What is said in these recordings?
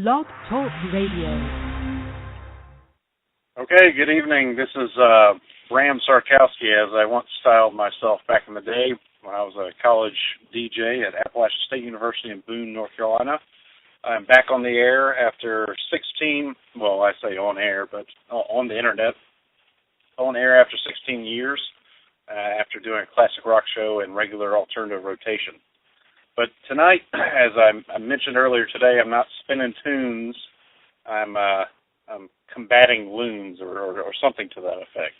Blog Talk Radio. Okay, good evening. This is Bram Sarkowski, as I once styled myself back in the day when I was a college DJ at Appalachian State University in Boone, North Carolina. I'm back on the air after 16, well, I say on air, but on the internet, on air after 16 years, after doing a classic rock show and regular alternative rotation. But tonight, as I mentioned earlier today, I'm not spinning tunes. I'm combating loons or something to that effect.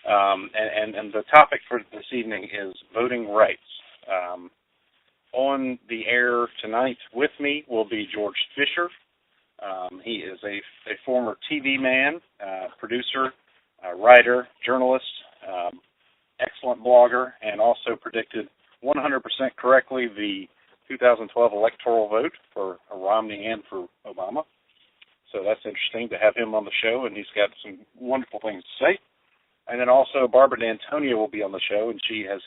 And the topic for this evening is voting rights. On the air tonight with me will be George Fisher. He is a former TV man, producer, writer, journalist, excellent blogger, and also predicted 100% correctly the 2012 electoral vote for Romney and for Obama. So that's interesting to have him on the show, and he's got some wonderful things to say. And then also Barbara and Asa will be on the show, and she has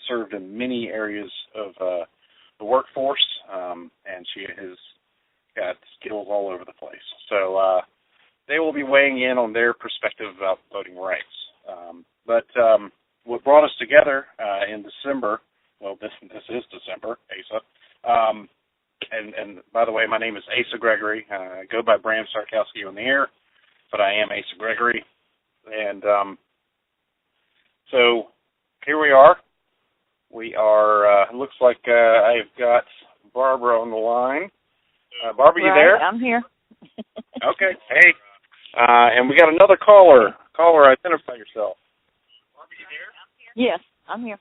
served in many areas of the workforce, and she has got skills all over the place. So they will be weighing in on their perspective about voting rights. But what brought us together in December, well, this is December, Asa. And by the way, my name is Asa Gregory. I go by Bram Sarkowski on the air, but I am Asa Gregory. And so here we are. We are, looks like I've got Barbara on the line. Barbara, you there? I'm here. Okay. Hey. And we got another caller. Caller, identify yourself. Barbara, you there? Yes, I'm here.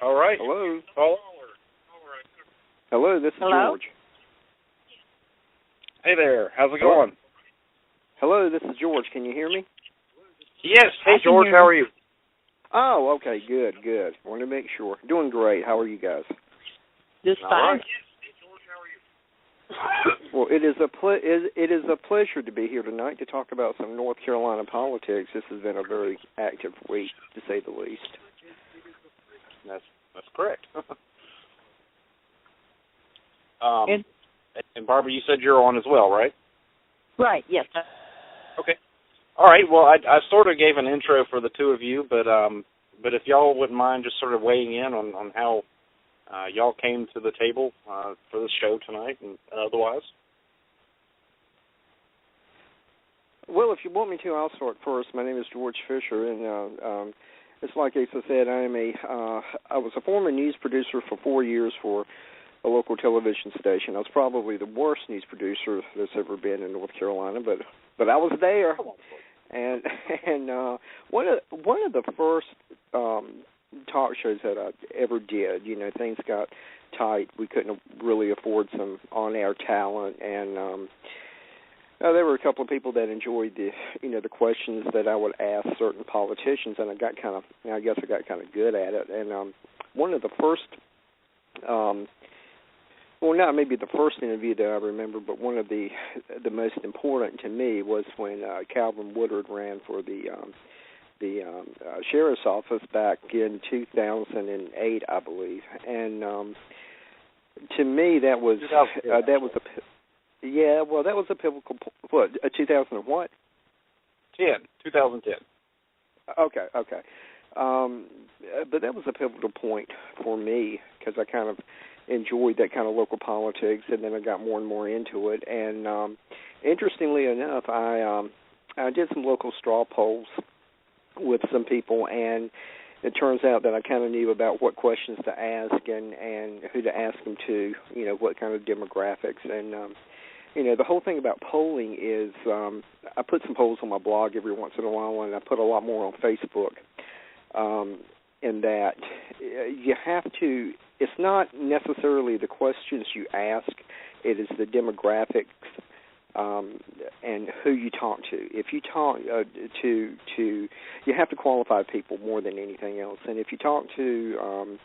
All right. Hello. Caller. Hello, this is George. Hey there. How's it going? Hello, this is George. Can you hear me? Yes. Hey, George. How are you? Oh, okay. Good. Want to make sure. Doing great. How are you guys? Just fine. Right. Well, it is a pleasure to be here tonight to talk about some North Carolina politics. This has been a very active week, to say the least. That's correct. And Barbara, you said you're on as well, right? Right, yes. Okay. All right. Well, I sort of gave an intro for the two of you, but if y'all wouldn't mind just sort of weighing in on how y'all came to the table for the show tonight and otherwise. Well, if you want me to, I'll start first. My name is George Fisher, and it's like Asa said, I was a former news producer for 4 years for a local television station. I was probably the worst news producer that's ever been in North Carolina, but I was there. And one of the first talk shows that I ever did, things got tight. We couldn't really afford some on-air talent, and there were a couple of people that enjoyed the questions that I would ask certain politicians, and I got kind of good at it. And one of the first well, not maybe the first interview that I remember, but one of the most important to me was when Calvin Woodard ran for the sheriff's office back in 2008, I believe. And to me, that was a pivotal. What 2000 and what? 2010. Okay. But that was a pivotal point for me because I kind of enjoyed that kind of local politics, and then I got more and more into it. And interestingly enough, I did some local straw polls with some people, and it turns out that I kind of knew about what questions to ask and who to ask them to, what kind of demographics. And, the whole thing about polling is I put some polls on my blog every once in a while, and I put a lot more on Facebook. In that you have to, it's not necessarily the questions you ask, it is the demographics and who you talk to. If you talk to, you have to qualify people more than anything else. And if you talk to,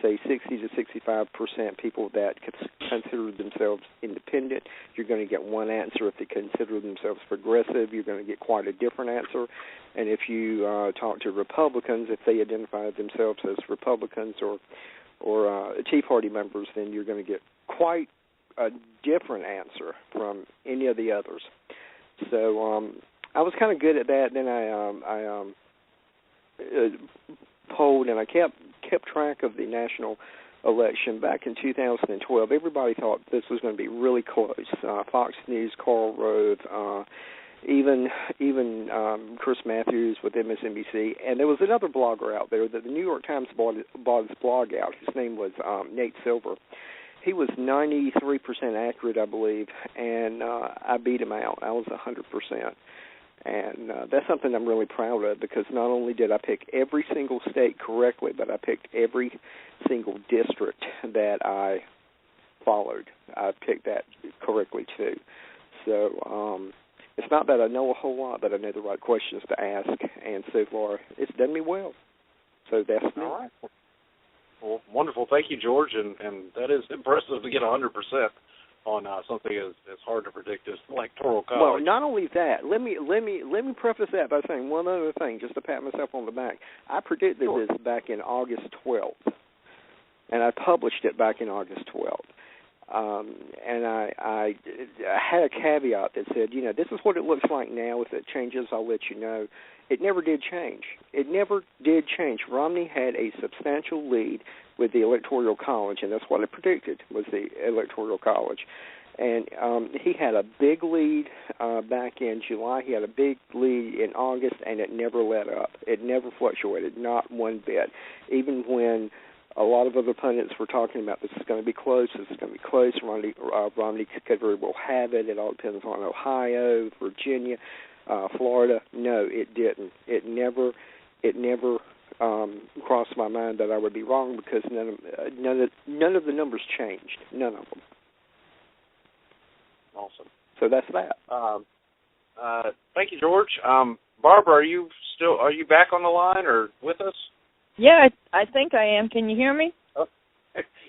say, 60 to 65% people that consider themselves independent, you're going to get one answer. If they consider themselves progressive, you're going to get quite a different answer. And if you talk to Republicans, if they identify themselves as Republicans or Tea Party members, then you're going to get quite a different answer from any of the others. So I was kind of good at that. Then I polled, and I kept track of the national election back in 2012. Everybody thought this was going to be really close. Fox News, Karl Rove, even Chris Matthews with MSNBC, and there was another blogger out there that the New York Times bought his blog out. His name was Nate Silver. He was 93% accurate, I believe, and I beat him out. I was 100%. And that's something I'm really proud of, because not only did I pick every single state correctly, but I picked every single district that I followed. I picked that correctly, too. So it's not that I know a whole lot, but I know the right questions to ask, and so far it's done me well. So that's me. All right. Well, wonderful. Thank you, George, and that is impressive to get 100% on something as hard to predict as electoral college. Well, not only that, let me preface that by saying one other thing, just to pat myself on the back. I predicted this back in August 12th, and I published it back in August 12th. And I had a caveat that said, this is what it looks like now. If it changes, I'll let you know. It never did change. It never did change. Romney had a substantial lead with the Electoral College, and that's what it predicted, was the Electoral College. And he had a big lead back in July. He had a big lead in August, and it never let up. It never fluctuated, not one bit. Even when a lot of other pundits were talking about this is going to be close, this is going to be close, Romney could very well have it. It all depends on Ohio, Virginia, Florida. No, it didn't. It never crossed my mind that I would be wrong, because none of the numbers changed. None of them. Awesome. So that's that. Thank you, George. Barbara, are you back on the line or with us? Yeah, I think I am. Can you hear me? Oh.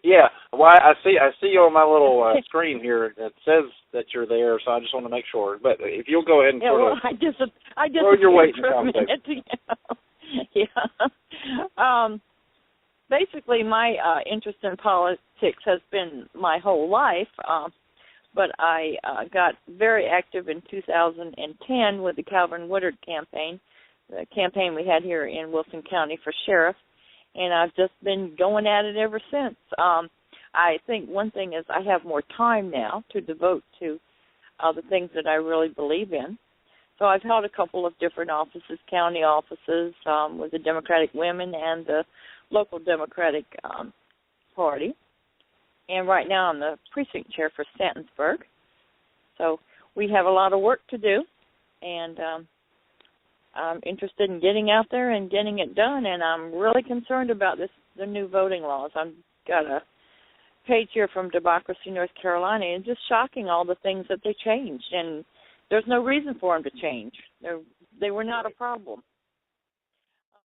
Yeah. Well, I see you on my little screen here that says that you're there, so I just want to make sure. But if you'll go ahead and I just throw your weight in the conversation. Yeah. Basically, my interest in politics has been my whole life, but I got very active in 2010 with the Calvin Woodard campaign, the campaign we had here in Wilson County for sheriff, and I've just been going at it ever since. I think one thing is I have more time now to devote to the things that I really believe in. So I've held a couple of different offices, county offices, with the Democratic Women and the local Democratic Party. And right now I'm the precinct chair for Stantonsburg. So we have a lot of work to do, and I'm interested in getting out there and getting it done, and I'm really concerned about the new voting laws. I've got a page here from Democracy North Carolina, and just shocking all the things that they changed, and there's no reason for them to change. They were not a problem.